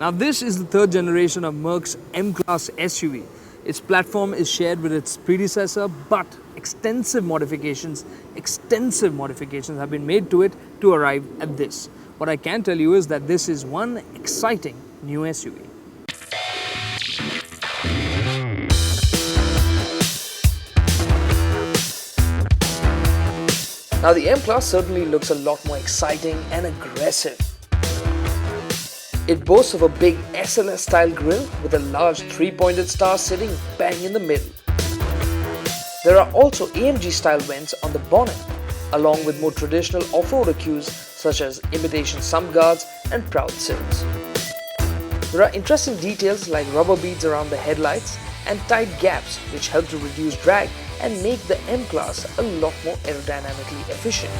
Now this is the third generation of Merc's M-Class SUV. Its platform is shared with its predecessor, but extensive modifications have been made to it to arrive at this. What I can tell you is that this is one exciting new SUV. Now the M-Class certainly looks a lot more exciting and aggressive. It boasts of a big SLS-style grille with a large three-pointed star sitting bang in the middle. There are also AMG-style vents on the bonnet, along with more traditional off-roader cues such as imitation sump guards and proud sills. There are interesting details like rubber beads around the headlights and tight gaps which help to reduce drag and make the M-Class a lot more aerodynamically efficient.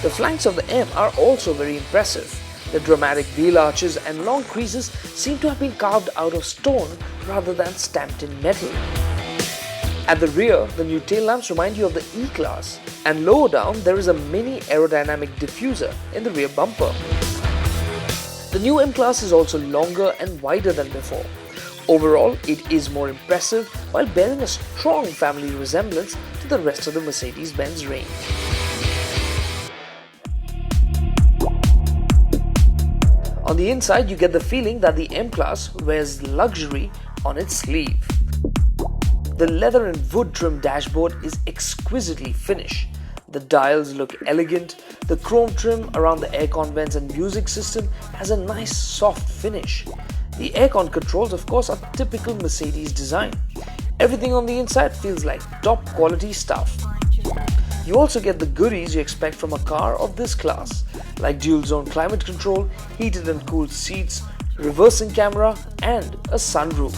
The flanks of the M are also very impressive. The dramatic wheel arches and long creases seem to have been carved out of stone rather than stamped in metal. At the rear, the new tail lamps remind you of the E-Class, and lower down there is a mini aerodynamic diffuser in the rear bumper. The new M-Class is also longer and wider than before. Overall, it is more impressive while bearing a strong family resemblance to the rest of the Mercedes-Benz range. On the inside, you get the feeling that the M-Class wears luxury on its sleeve. The leather and wood trim dashboard is exquisitely finished. The dials look elegant. The chrome trim around the aircon vents and music system has a nice soft finish. The aircon controls, of course, are typical Mercedes design. Everything on the inside feels like top quality stuff. You also get the goodies you expect from a car of this class, like dual zone climate control, heated and cooled seats, reversing camera, and a sunroof.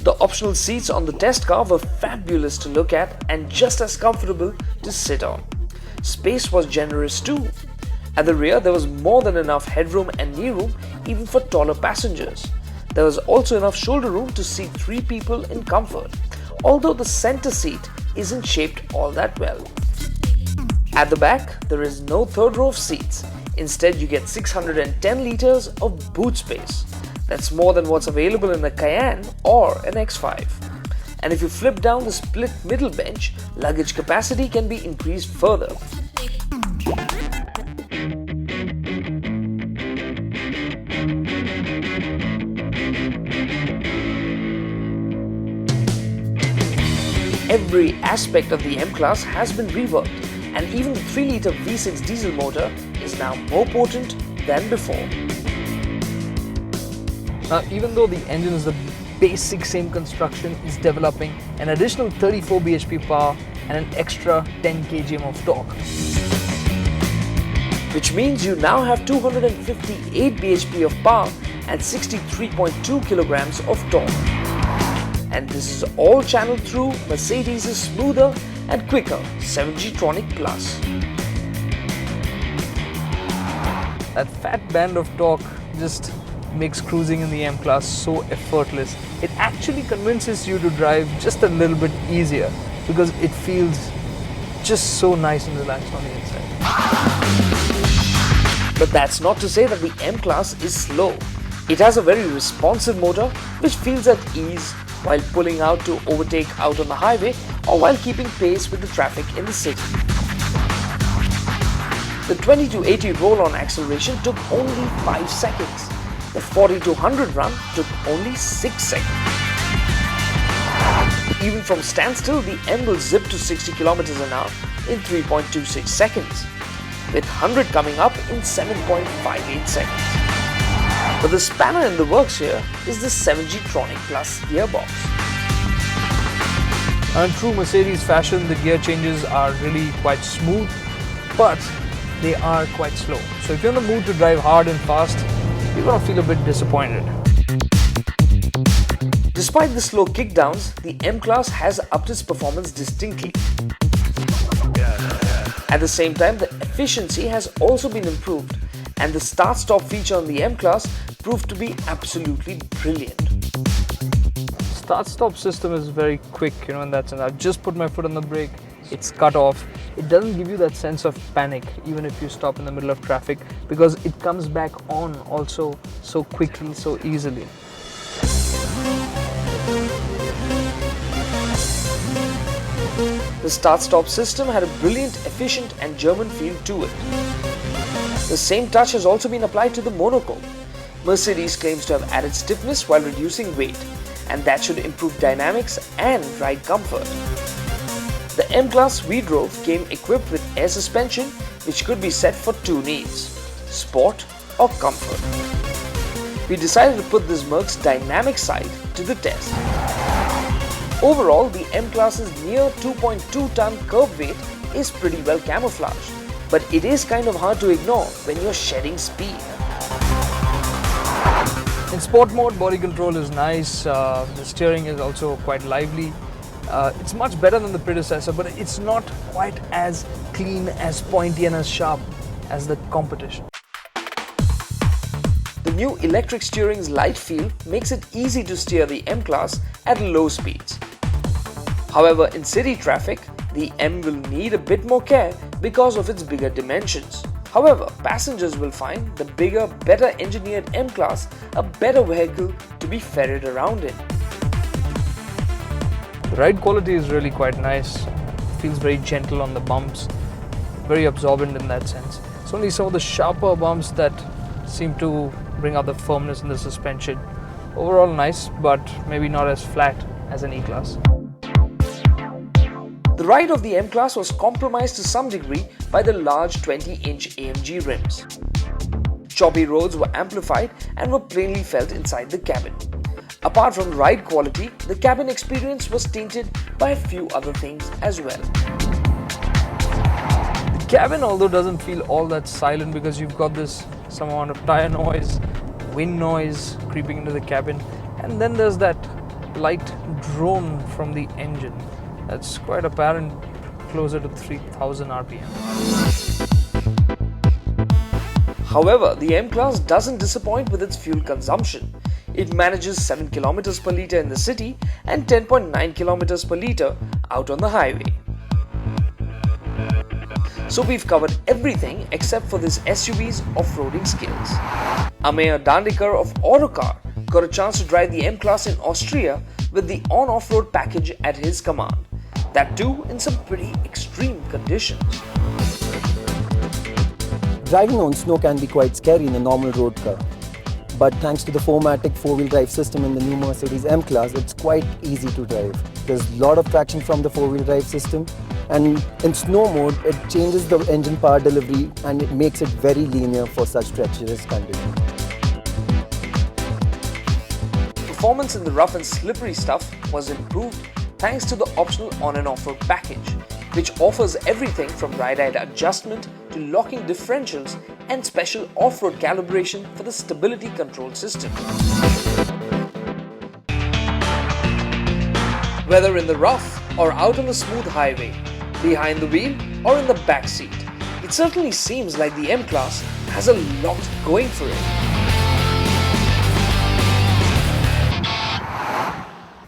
The optional seats on the test car were fabulous to look at and just as comfortable to sit on. Space was generous too. At the rear, there was more than enough headroom and kneeroom even for taller passengers. There was also enough shoulder room to seat 3 people in comfort, although the center seat isn't shaped all that well. At the back, there is no third row of seats. Instead, you get 610 liters of boot space. That's more than what's available in a Cayenne or an X5. And if you flip down the split middle bench, luggage capacity can be increased further. Every aspect of the M-Class has been reworked, and even the 3-litre V6 diesel motor is now more potent than before. Now, even though the engine is the basic same construction, is developing an additional 34 bhp power and an extra 10 kgm of torque. Which means you now have 258 bhp of power and 63.2 kilograms of torque. And this is all channeled through Mercedes' smoother and quicker 7G-Tronic Plus. That fat band of torque just makes cruising in the M-Class so effortless. It actually convinces you to drive just a little bit easier because it feels just so nice and relaxed on the inside. But that's not to say that the M-Class is slow. It has a very responsive motor which feels at ease while pulling out to overtake out on the highway or while keeping pace with the traffic in the city. The 20 to 80 roll-on acceleration took only 5 seconds. The 40 to 100 run took only 6 seconds. Even from standstill, the M will zip to 60 km an hour in 3.26 seconds, with 100 coming up in 7.58 seconds. But the spanner in the works here is the 7G-Tronic Plus gearbox. In true Mercedes fashion, the gear changes are really quite smooth, but they are quite slow. So if you're in the mood to drive hard and fast, you're going to feel a bit disappointed. Despite the slow kickdowns, the M-Class has upped its performance distinctly. At the same time, the efficiency has also been improved, and the start-stop feature on the M-Class proved to be absolutely brilliant. Start-stop system is very quick, in that sense. I've just put my foot on the brake, it's cut off. it doesn't give you that sense of panic even if you stop in the middle of traffic, because it comes back on also so quickly, so easily. The start-stop system had a brilliant, efficient and German feel to it. The same touch has also been applied to the monocoque. Mercedes claims to have added stiffness while reducing weight, and that should improve dynamics and ride comfort. The M-Class we drove came equipped with air suspension, which could be set for two needs: sport or comfort. We decided to put this Merc's dynamic side to the test. Overall, the M-Class's near 2.2-ton curb weight is pretty well camouflaged, but it is kind of hard to ignore when you're shedding speed. In sport mode, body control is nice, the steering is also quite lively. It's much better than the predecessor, but it's not quite as clean, as pointy and as sharp as the competition. The new electric steering's light feel makes it easy to steer the M-Class at low speeds. However, in city traffic, the M will need a bit more care because of its bigger dimensions. However, passengers will find the bigger, better engineered M-Class a better vehicle to be ferried around in. The ride quality is really quite nice. It feels very gentle on the bumps, very absorbent in that sense. It's only some of the sharper bumps that seem to bring out the firmness in the suspension. Overall nice, but maybe not as flat as an E-Class. The ride of the M-Class was compromised to some degree by the large 20-inch AMG rims. Choppy roads were amplified and were plainly felt inside the cabin. Apart from ride quality, the cabin experience was tainted by a few other things as well. The cabin, although doesn't feel all that silent, because you've got this some amount of tire noise, wind noise creeping into the cabin, and then there's that light drone from the engine. That's quite apparent closer to 3000 RPM. However, the M-Class doesn't disappoint with its fuel consumption. It manages 7 km per litre in the city and 10.9 km per litre out on the highway. So we've covered everything except for this SUV's off-roading skills. Ameyer Dandiker of Autocar got a chance to drive the M-Class in Austria with the on-off-road package at his command. That too in some pretty extreme conditions. Driving on snow can be quite scary in a normal road car. But thanks to the 4MATIC 4-wheel drive system in the new Mercedes M-Class, it's quite easy to drive. There's a lot of traction from the 4-wheel drive system, and in snow mode, it changes the engine power delivery and it makes it very linear for such treacherous conditions. Performance in the rough and slippery stuff was improved thanks to the optional on and off-road package, which offers everything from ride-height adjustment to locking differentials and special off-road calibration for the stability control system. Whether in the rough or out on a smooth highway, behind the wheel or in the back seat, it certainly seems like the M-Class has a lot going for it.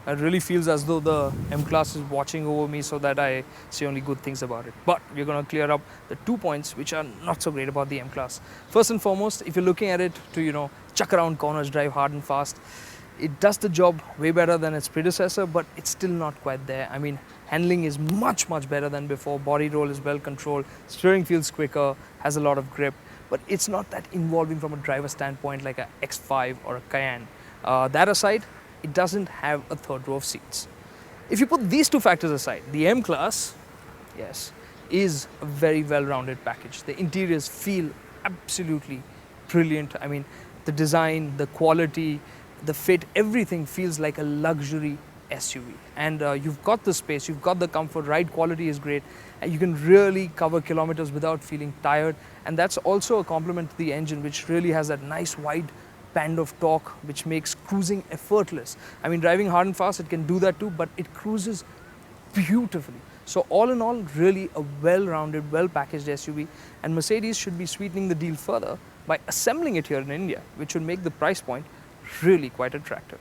It really feels as though the M-Class is watching over me so that I say only good things about it. But we're going to clear up the 2 points which are not so great about the M-Class. First and foremost, if you're looking at it to, chuck around corners, drive hard and fast, it does the job way better than its predecessor, but it's still not quite there. I mean, handling is much better than before. Body roll is well controlled, steering feels quicker, has a lot of grip, but it's not that involving from a driver standpoint like a X5 or a Cayenne. That aside, it doesn't have a third row of seats. If you put these two factors aside, the M-Class, yes, is a very well-rounded package. The interiors feel absolutely brilliant. I mean, the design, the quality, the fit, everything feels like a luxury SUV. And you've got the space, you've got the comfort, ride quality is great, and you can really cover kilometers without feeling tired. And that's also a compliment to the engine, which really has that nice wide band of torque which makes cruising effortless. I mean, driving hard and fast, it can do that too, but it cruises beautifully. So all in all, really a well-rounded, well-packaged SUV, and Mercedes should be sweetening the deal further by assembling it here in India, which would make the price point really quite attractive.